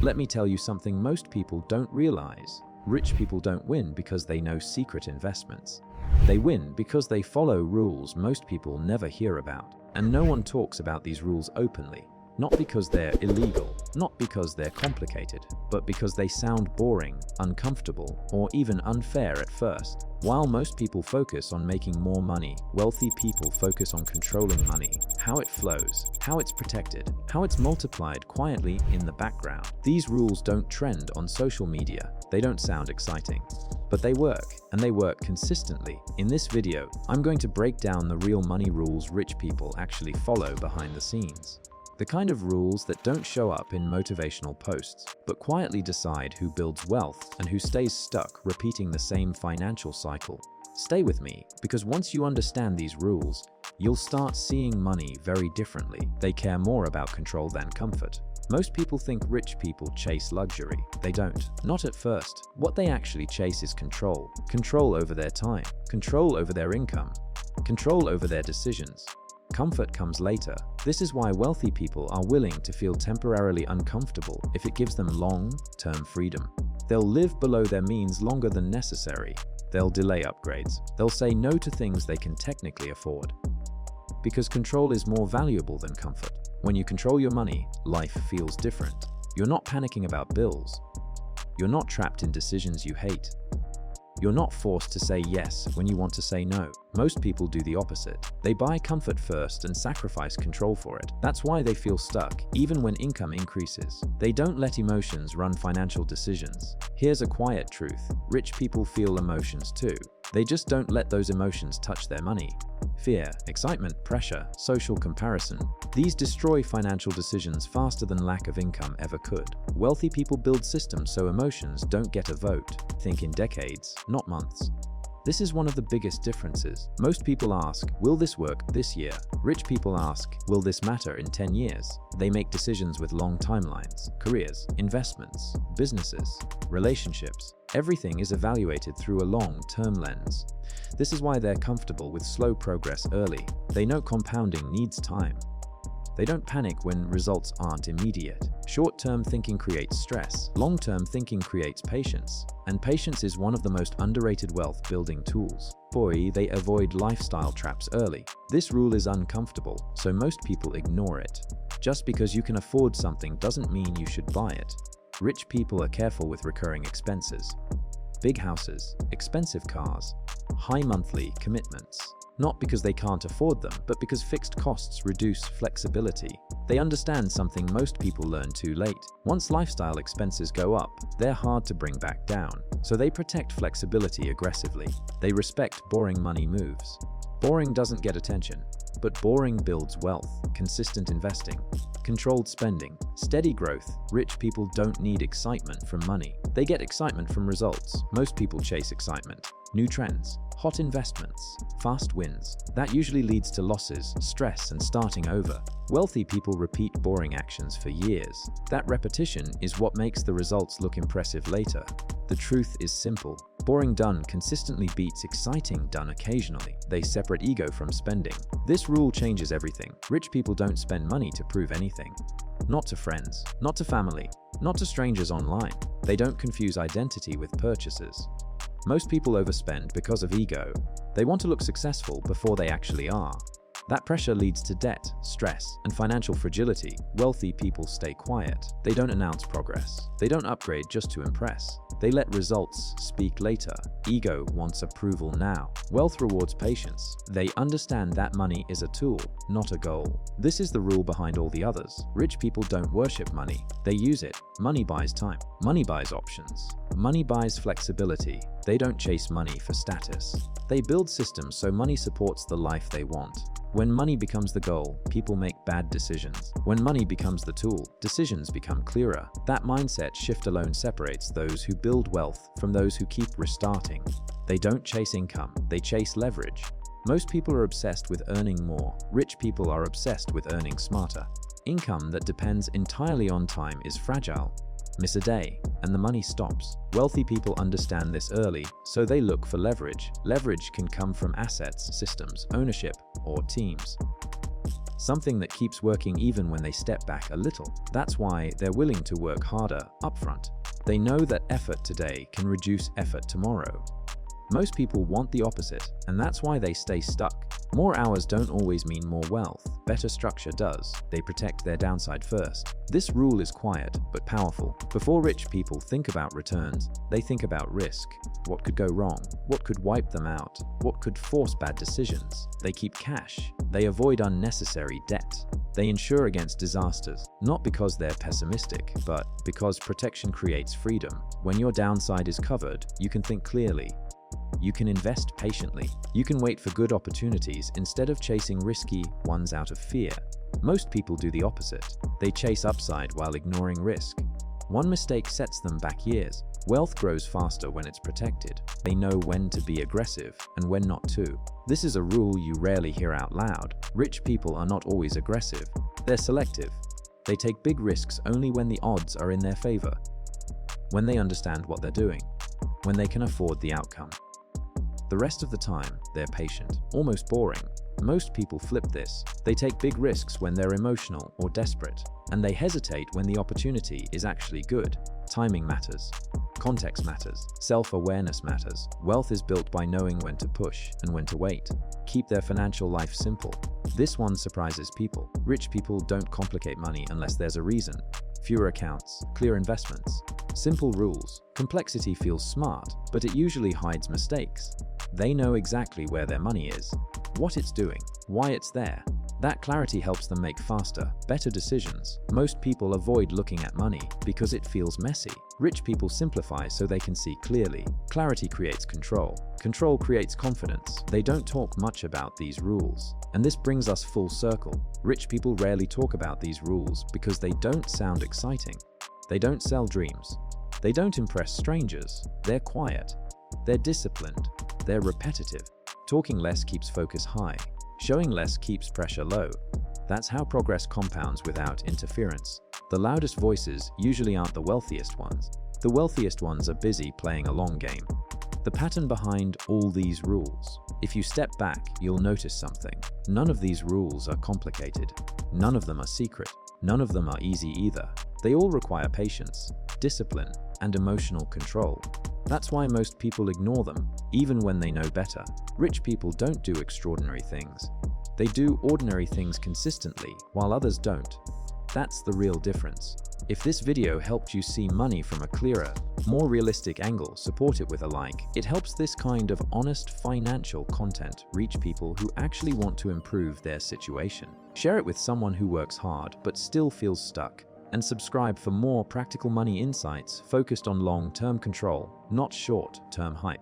Let me tell you something most people don't realize. Rich people don't win because they know secret investments. They win because they follow rules most people never hear about. And no one talks about these rules openly. Not because they're illegal, not because they're complicated, but because they sound boring, uncomfortable, or even unfair at first. While most people focus on making more money, wealthy people focus on controlling money, how it flows, how it's protected, how it's multiplied quietly in the background. These rules don't trend on social media. They don't sound exciting. But they work, and they work consistently. In this video, I'm going to break down the real money rules rich people actually follow behind the scenes. The kind of rules that don't show up in motivational posts, but quietly decide who builds wealth and who stays stuck repeating the same financial cycle. Stay with me, because once you understand these rules, you'll start seeing money very differently. They care more about control than comfort. Most people think rich people chase luxury. They don't. Not at first. What they actually chase is control. Control over their time. Control over their income. Control over their decisions. Comfort comes later. This is why wealthy people are willing to feel temporarily uncomfortable if it gives them long-term freedom. They'll live below their means longer than necessary. They'll delay upgrades. They'll say no to things they can technically afford. Because control is more valuable than comfort. When you control your money, life feels different. You're not panicking about bills. You're not trapped in decisions you hate. You're not forced to say yes when you want to say no. Most people do the opposite. They buy comfort first and sacrifice control for it. That's why they feel stuck, even when income increases. They don't let emotions run financial decisions. Here's a quiet truth. Rich people feel emotions too. They just don't let those emotions touch their money. Fear, excitement, pressure, social comparison. These destroy financial decisions faster than lack of income ever could. Wealthy people build systems so emotions don't get a vote. Think in decades, not months. This is one of the biggest differences. Most people ask, will this work this year? Rich people ask, will this matter in 10 years? They make decisions with long timelines, careers, investments, businesses, relationships. Everything is evaluated through a long-term lens. This is why they're comfortable with slow progress early. They know compounding needs time. They don't panic when results aren't immediate. Short-term thinking creates stress. Long-term thinking creates patience. And patience is one of the most underrated wealth-building tools. They avoid lifestyle traps early. This rule is uncomfortable, so most people ignore it. Just because you can afford something doesn't mean you should buy it. Rich people are careful with recurring expenses. Big houses, expensive cars, high monthly commitments. Not because they can't afford them, but because fixed costs reduce flexibility. They understand something most people learn too late. Once lifestyle expenses go up, they're hard to bring back down. So they protect flexibility aggressively. They respect boring money moves. Boring doesn't get attention, but boring builds wealth. Consistent investing, controlled spending, steady growth. Rich people don't need excitement from money. They get excitement from results. Most people chase excitement. New trends, hot investments, fast wins. That usually leads to losses, stress, and starting over. Wealthy people repeat boring actions for years. That repetition is what makes the results look impressive later. The truth is simple. Boring done consistently beats exciting done occasionally. They separate ego from spending. This rule changes everything. Rich people don't spend money to prove anything. Not to friends, not to family, not to strangers online. They don't confuse identity with purchases. Most people overspend because of ego. They want to look successful before they actually are. That pressure leads to debt, stress, and financial fragility. Wealthy people stay quiet. They don't announce progress. They don't upgrade just to impress. They let results speak later. Ego wants approval now. Wealth rewards patience. They understand that money is a tool, not a goal. This is the rule behind all the others. Rich people don't worship money. They use it. Money buys time. Money buys options. Money buys flexibility. They don't chase money for status. They build systems so money supports the life they want. When money becomes the goal, people make bad decisions. When money becomes the tool, decisions become clearer. That mindset shift alone separates those who build wealth from those who keep restarting. They don't chase income, they chase leverage. Most people are obsessed with earning more. Rich people are obsessed with earning smarter. Income that depends entirely on time is fragile. Miss a day, and the money stops. Wealthy people understand this early, so they look for leverage. Leverage can come from assets, systems, ownership, or teams. something that keeps working even when they step back a little. That's why they're willing to work harder upfront. They know that effort today can reduce effort tomorrow. Most people want the opposite, and that's why they stay stuck. More hours don't always mean more wealth. Better structure does. They protect their downside first. This rule is quiet, but powerful. Before rich people think about returns, they think about risk. What could go wrong? What could wipe them out? What could force bad decisions? They keep cash. They avoid unnecessary debt. They insure against disasters, not because they're pessimistic, but because protection creates freedom. When your downside is covered, you can think clearly. You can invest patiently. You can wait for good opportunities instead of chasing risky ones out of fear. Most people do the opposite. They chase upside while ignoring risk. One mistake sets them back years. Wealth grows faster when it's protected. They know when to be aggressive and when not to. This is a rule you rarely hear out loud. Rich people are not always aggressive. They're selective. They take big risks only when the odds are in their favor, when they understand what they're doing, when they can afford the outcome. The rest of the time, they're patient, almost boring. Most people flip this. They take big risks when they're emotional or desperate, and they hesitate when the opportunity is actually good. Timing matters. Context matters. Self-awareness matters. Wealth is built by knowing when to push and when to wait. Keep their financial life simple. This one surprises people. Rich people don't complicate money unless there's a reason. Fewer accounts, clear investments, simple rules. Complexity feels smart, but it usually hides mistakes. They know exactly where their money is, what it's doing, why it's there. That clarity helps them make faster, better decisions. Most people avoid looking at money because it feels messy. Rich people simplify so they can see clearly. Clarity creates control. Control creates confidence. They don't talk much about these rules. And this brings us full circle. Rich people rarely talk about these rules because they don't sound exciting. They don't sell dreams. They don't impress strangers. They're quiet. They're disciplined. They're repetitive. Talking less keeps focus high. Showing less keeps pressure low. That's how progress compounds without interference. The loudest voices usually aren't the wealthiest ones. The wealthiest ones are busy playing a long game. The pattern behind all these rules. If you step back, you'll notice something. None of these rules are complicated. None of them are secret. None of them are easy either. They all require patience, discipline, and emotional control. That's why most people ignore them, even when they know better. Rich people don't do extraordinary things. They do ordinary things consistently, while others don't. That's the real difference. If this video helped you see money from a clearer, more realistic angle, support it with a like. It helps this kind of honest financial content reach people who actually want to improve their situation. Share it with someone who works hard but still feels stuck. And subscribe for more practical money insights focused on long-term control, not short-term hype.